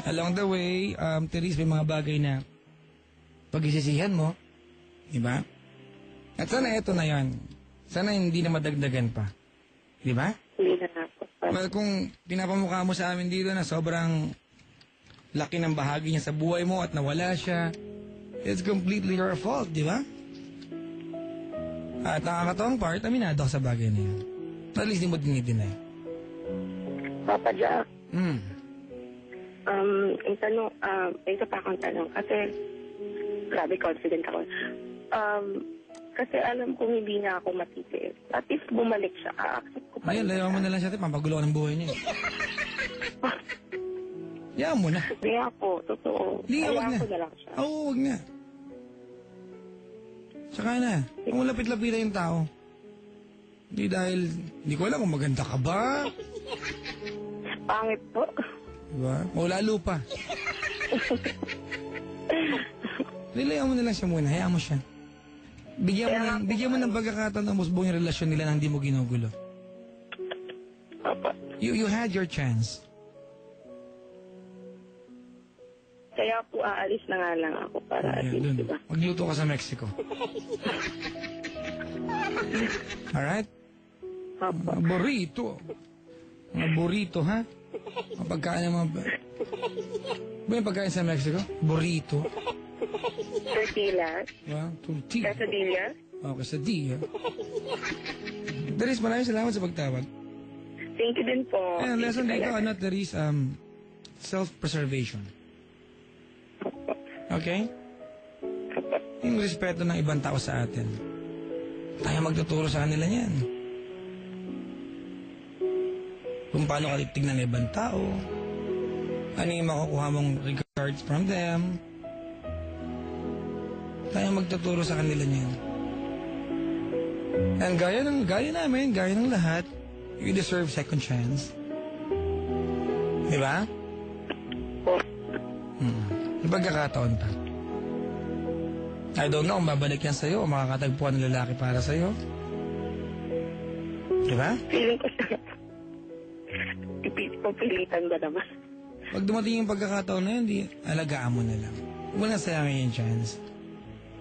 Along the way, Therese, may mga bagay na pag-isisihan mo. Diba? At sana ito na yan. Sana hindi na madagdagan pa. Diba? Hindi na po. Well, kung pinapamukha mo sa amin dito na sobrang laki ng bahagi niya sa buhay mo at nawala siya, it's completely your fault, di ba? At nakakatawang part, aminado ka sa bagay na yun. At least di mo dinidinay. Papa Jack, Hmm. yung tanong, may isa pa akong tanong. Kasi, grabe confident ako. Kasi alam kong hindi na ako matitiis. At if bumalik siya, a-accept ko pa. Ayun, layawan mo na lang siya, pampagulo ka ng buhay niya. Hayaan mo na. Hindi ako, totoo. Hindi, wag Hayaan na. ko na lang siya. Oo, wag na. Tsaka na, huwag mo lapit-lapitan yung tao. Hindi dahil, hindi ko alam kung maganda ka ba. Pangit po. Diba? O lalo pa. Nilayawan mo na lang siya muna, hayaan mo siya. Bigyan mo ng pagkakataon na musbong yung relasyon nila nang hindi mo ginugulo. Papa. You had your chance. Kaya po aalis na nga lang ako para at least, diba? Magluto ka sa Mexico. Alright? Papa. Mga burrito. Mga burrito, ha? Ang pagkain ng mga... Ba yung pagkain sa Mexico? Burrito. Tortillas. Tortilla. Quesadillas. Quesadilla. Darius, maraming salamat sa pagtawag. Thank you din po. Ayan, lesson dito, Darius, self-preservation. Okay? Yung respeto ng ibang tao sa atin. Tayo magtuturo sa kanila niyan. Kung paano ka tignan ng ibang tao. Ano yung makukuha mong regards from them. Tayo magtuturo sa kanila niyan. And gaya namin, gaya ng lahat, you deserve second chance. Diba? May pagkakataon pa. I don't know kung babalik yan sa'yo o makakatagpuan ng lalaki para sa'yo. Diba? Feeling ko siya. Pipilitan ba naman? Pag dumating yung pagkakataon na yun, alagaan mo na lang. Huwag mo na sayangin yung chance.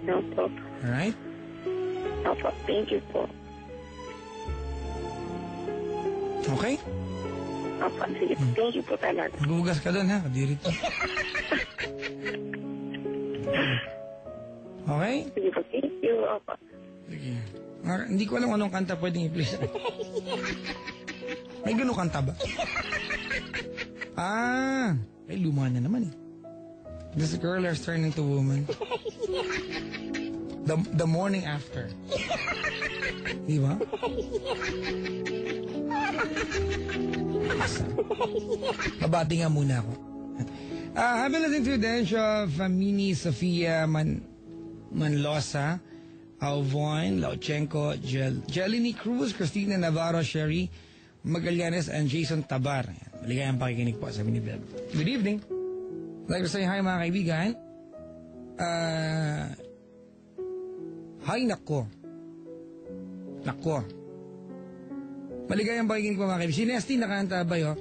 No po. Alright? Opo, thank you po. Okay? Opo, sige. Thank you po talaga. Magugas ka doon, ha? Kadiri to. Okay? Sige po, thank you. Opo. Sige. Hindi ko alam anong kanta pwedeng i-play sa... May ganun kanta ba? Ay luma na naman eh. This girl has turned into woman. The morning after. Diba? Babati nga muna ako. Happy listening to the dance of Mini Sofia Manlosa, Alvoin, Lauchenko, Jelini Cruz, Christina Navarro, Sherry Magallanes, and Jason Tabar. Maligayang pakikinig po sa Mini Vlog. Good evening. I'd like to say hi mga kaibigan. Hi, nako. Maligayang pakikinig po mga kaibigan. Si Nesty nakaantabay, oh.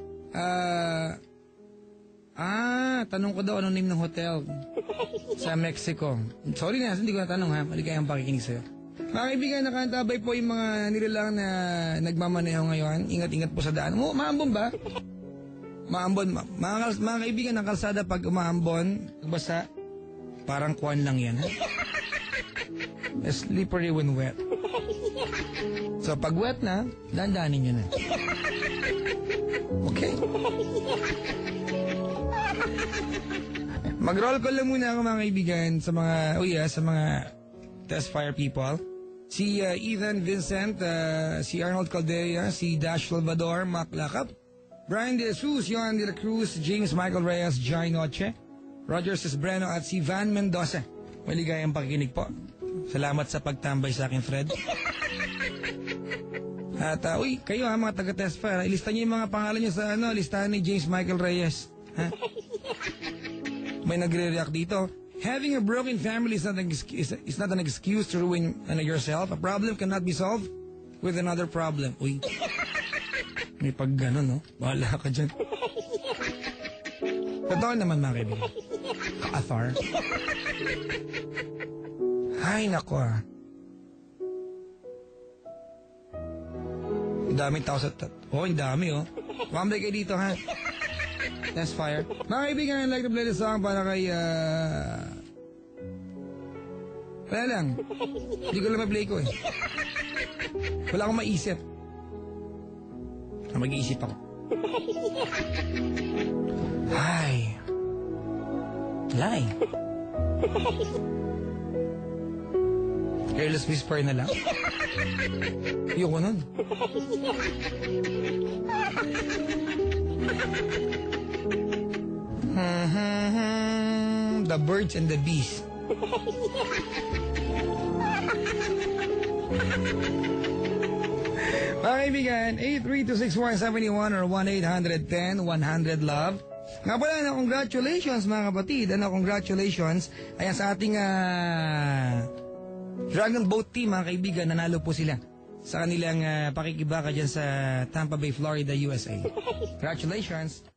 Tanong ko daw anong name ng hotel sa Mexico. Sorry na, hindi ko natanong ha. Maligayang pakikinig sa'yo. Mga kaibigan, nakaantabay po yung mga nilalang na nagmamaneho ngayon. Ingat-ingat po sa daan. Maambon ba? Maambon. Mga kaibigan, ng kalsada pag umaambon, basta, parang kuwan lang yan. Ha? Slippery when wet. So pag wet na, dandanin nyo na. Okay? Mag-roll call lang muna ako mga kaibigan sa mga test fire people. Si Ethan Vincent, si Arnold Caldea, si Dash Salvador, Mac Lacap, Brian De Jesus, Johan De La Cruz, James Michael Reyes, Jai Noche, Roger Sesbreno at si Van Mendoza. Maligayang pakikinig po. Salamat sa pagtambay sa akin, Fred. At kayo mga taga-test fire, ilista niyo yung mga pangalan niyo sa listahan ni James Michael Reyes. Ha? May nagre-react dito. Having a broken family is not an excuse to ruin yourself. A problem cannot be solved with another problem. May pag gano'n, no? Bahala ka dyan. Totoo naman mga kaibigan. Kaathar. Ay, nako ah. Ang daming tao sa... Oh, ang dami oh. Mamlay kayo dito ha. That's fire. Mga kaibigan, I'd like to play the song para kay... Wala lang. Hindi ko lang ma-play ko eh. Wala akong maisip. Mag-iisip ako. Ay. Lai. Careless whisper na lang. Ayoko nun. The Birds and the Bees. Mga kaibigan, 8326171 or 1-810-100-LOVE. Nga pala na congratulations mga kapatid. Congratulations. Ayan sa ating Dragon Boat team mga kaibigan. Nanalo po sila sa kanilang pakikibaka dyan sa Tampa Bay, Florida, USA. Congratulations.